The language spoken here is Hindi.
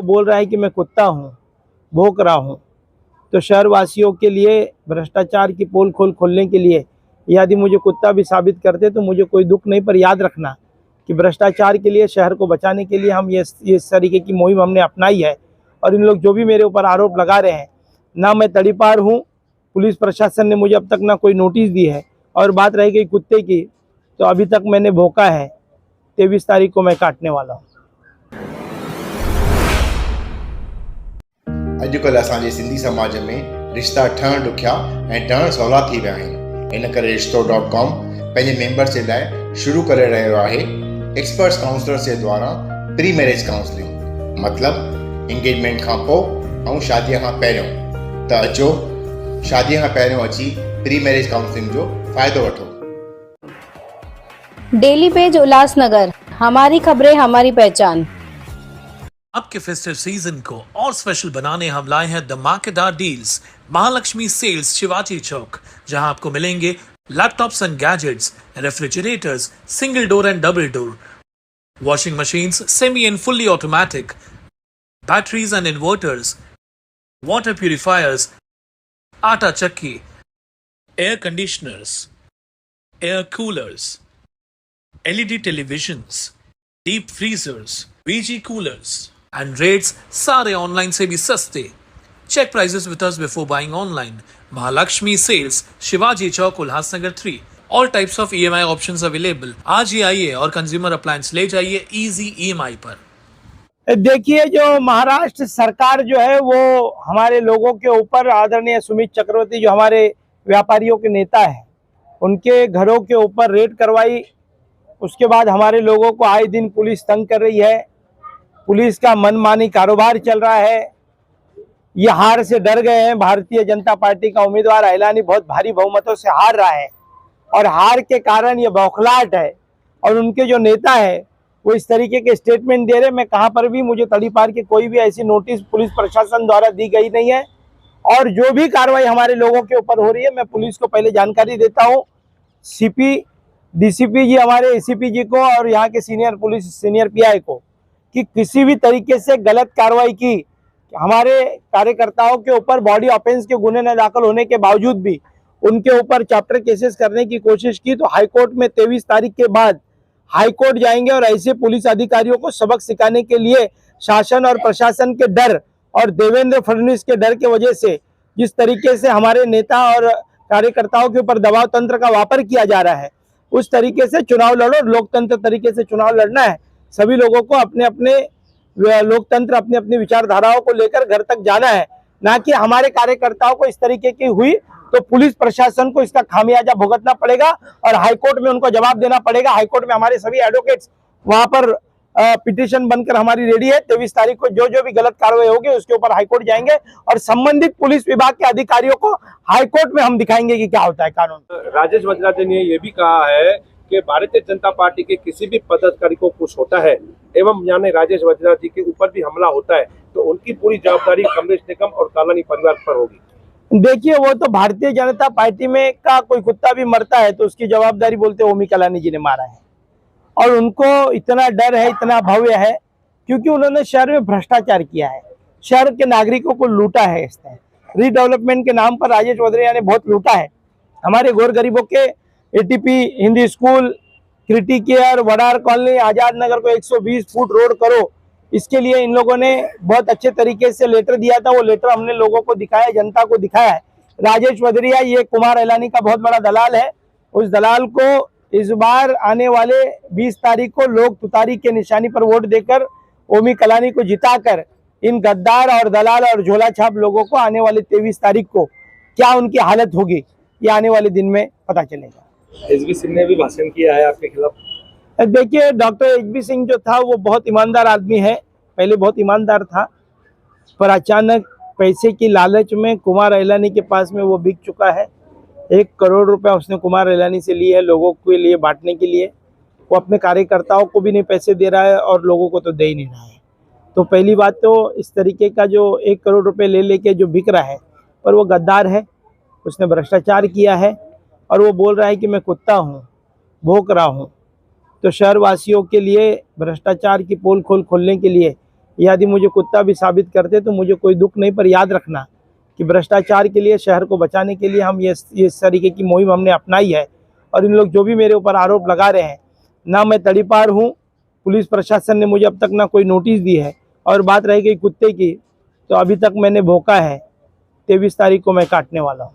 वो बोल रहा है कि मैं कुत्ता हूँ, भौंक रहा हूँ। तो शहरवासियों के लिए भ्रष्टाचार की पोल खोलने के लिए यदि मुझे कुत्ता भी साबित करते तो मुझे कोई दुख नहीं, पर याद रखना कि भ्रष्टाचार के लिए, शहर को बचाने के लिए हम ये इस तरीके की मुहिम हमने अपनाई है। और इन लोग जो भी मेरे ऊपर आरोप लगा रहे हैं, ना मैं तड़ीपार हूँ, पुलिस प्रशासन ने मुझे अब तक ना कोई नोटिस दी है। और बात रह गई कुत्ते की, तो अभी तक मैंने भौंका है, 23 तारीख को मैं काटने वाला हूँ। अॼुकल्ह असांजे सिंधी समाज में रिश्ता ठहण ॾुखिया ऐं ठहण सवला थी विया आहिनि। इन करे रिश्तो.com पंहिंजे मेंबर्स जे लाइ शुरू करे रहियो आहे एक्सपर्ट्स काउंसलर्स जे द्वारा प्री मैरिज काउंसलिंग, मतिलबु इंगेजमेंट खां पोइ ऐं शादीअ खां पहिरियों। त अचो शादीअ खां पहिरियों अची प्री मैरिज काउंसलिंग जो फ़ाइदो वठो। डेली पेज उल्लासनगर, हमारी खबरें हमारी पहचान। आपके फेस्टिव सीजन को और स्पेशल बनाने हम लाए हैं धमाकेदार डील्स महालक्ष्मी सेल्स शिवाजी चौक, जहां आपको मिलेंगे laptops and gadgets, refrigerators single door and double door, washing machines semi and fully automatic, batteries and inverters, water purifiers, आटा चक्की, air conditioners, air coolers, LED televisions, deep freezers, VG coolers and rates सारे ऑनलाइन से भी सस्ते। Check prices with us before buying online. Mahalakshmi sales Shivaji Chowk Ulhasnagar 3। All types of EMI options available. आज ही आइए और कंज्यूमर अप्लायंस ले जाइए इजी EMI पर। देखिए, जो महाराष्ट्र सरकार जो है वो हमारे लोगों के ऊपर, आदरणीय सुमित चक्रवर्ती जो हमारे व्यापारियों के नेता हैं, उनके घरों के ऊपर रेड करवाई। उसके बाद हमारे लोगों को आए दिन पुलिस तंग कर रही है। पुलिस का मनमानी कारोबार चल रहा है। ये हार से डर गए हैं। भारतीय जनता पार्टी का उम्मीदवार ऐलानी बहुत भारी बहुमतों से हार रहा है और हार के कारण ये बौखलाहट है। और उनके जो नेता है वो इस तरीके के स्टेटमेंट दे रहे। मैं कहाँ पर भी, मुझे तड़ीपार की कोई भी ऐसी नोटिस पुलिस प्रशासन द्वारा दी गई नहीं है। और जो भी कार्रवाई हमारे लोगों के ऊपर हो रही है, मैं पुलिस को पहले जानकारी देता हूँ, CP DCP जी, हमारे ACP जी को और यहाँ के सीनियर PI को, कि किसी भी तरीके से गलत कार्रवाई की, हमारे कार्यकर्ताओं के ऊपर बॉडी ऑफेंस के गुने न दाखिल होने के बावजूद भी उनके ऊपर चैप्टर केसेस करने की कोशिश की, तो हाईकोर्ट में 23 तारीख के बाद हाईकोर्ट जाएंगे। और ऐसे पुलिस अधिकारियों को सबक सिखाने के लिए शासन और प्रशासन के डर और देवेंद्र फडणवीस के डर की वजह से जिस तरीके से हमारे नेता और कार्यकर्ताओं के ऊपर दबाव तंत्र का वापर किया जा रहा है, उस तरीके से चुनाव लड़ो। लोकतंत्र तरीके से चुनाव लड़ना है। सभी लोगों को अपने अपने लोकतंत्र, अपनी अपनी विचारधाराओं को लेकर घर तक जाना है, ना कि हमारे कार्यकर्ताओं को इस तरीके की हुई तो पुलिस प्रशासन को इसका खामियाजा भुगतना पड़ेगा और हाईकोर्ट में उनको जवाब देना पड़ेगा। हाईकोर्ट में हमारे सभी एडवोकेट्स वहां पर पिटीशन बनकर हमारी रेडी है। 23 तारीख को जो भी गलत कार्रवाई होगी उसके ऊपर हाईकोर्ट जाएंगे और संबंधित पुलिस विभाग के अधिकारियों को हाईकोर्ट में हम दिखाएंगे कि क्या होता है कानून। राजेश वज्राजी ने यह भी कहा है कि भारतीय जनता पार्टी के किसी भी पदाधिकारी को कुछ होता है एवं यानी राजेश वज्राजी के ऊपर भी हमला होता है तो उनकी पूरी जवाबदारी कमलेश निकम और कालानी परिवार पर होगी। देखिए, वो तो भारतीय जनता पार्टी में का कोई कुत्ता भी मरता है तो उसकी जवाबदारी बोलते ओमी कलानी जी ने मारा है। और उनको इतना डर है, इतना भव्य है, क्योंकि उन्होंने शहर में भ्रष्टाचार किया है, शहर के नागरिकों को लूटा है। इसने रीडेवलपमेंट के नाम पर राजेश वद्रिया ने बहुत लूटा है। हमारे गौर गरीबों के ATP Hindi school, Criticare, Wadar colony, Azad Nagar को 120 फुट रोड करो, इसके लिए इन लोगों ने बहुत अच्छे तरीके से लेटर दिया था। वो लेटर हमने लोगों को दिखाया, जनता को दिखाया है। राजेश वद्रिया ये कुमार ऐलानी का बहुत बड़ा दलाल है। उस दलाल को इस बार आने वाले 20 तारीख को लोग तुतारी के निशानी पर वोट देकर ओमी कलानी को जिताकर इन गद्दार और दलाल और झोला छाप लोगों को आने वाले 23 तारीख को क्या उनकी हालत होगी, ये आने वाले दिन में पता चलेगा। HB सिंह ने भी भाषण किया है आपके खिलाफ। देखिए, डॉक्टर HB सिंह जो था वो बहुत ईमानदार आदमी है, पहले बहुत ईमानदार था, पर अचानक पैसे की लालच में कुमार ऐलानी के पास में वो बिक चुका है। 1 करोड़ रुपया उसने कुमार ऐलानी से लिए है लोगों के लिए बांटने के लिए। वो अपने कार्यकर्ताओं को भी नहीं पैसे दे रहा है और लोगों को तो दे ही नहीं रहा है। तो पहली बात तो इस तरीके का जो 1 करोड़ रुपए ले लेके जो बिक रहा है, पर वो गद्दार है, उसने भ्रष्टाचार किया है और वो बोल रहा है कि मैं कुत्ता हूँ, भौंक रहा हूँ। तो शहरवासियों के लिए भ्रष्टाचार की पोल खोलने के लिए यदि मुझे कुत्ता भी साबित करते तो मुझे कोई दुख नहीं, पर याद रखना कि भ्रष्टाचार के लिए, शहर को बचाने के लिए हम ये इस तरीके की मुहिम हमने अपनाई है। और इन लोग जो भी मेरे ऊपर आरोप लगा रहे हैं, ना मैं तड़ीपार हूँ, पुलिस प्रशासन ने मुझे अब तक ना कोई नोटिस दी है। और बात रह गई कुत्ते की, तो अभी तक मैंने भोंका है, 23 तारीख को मैं काटने वाला हूँ।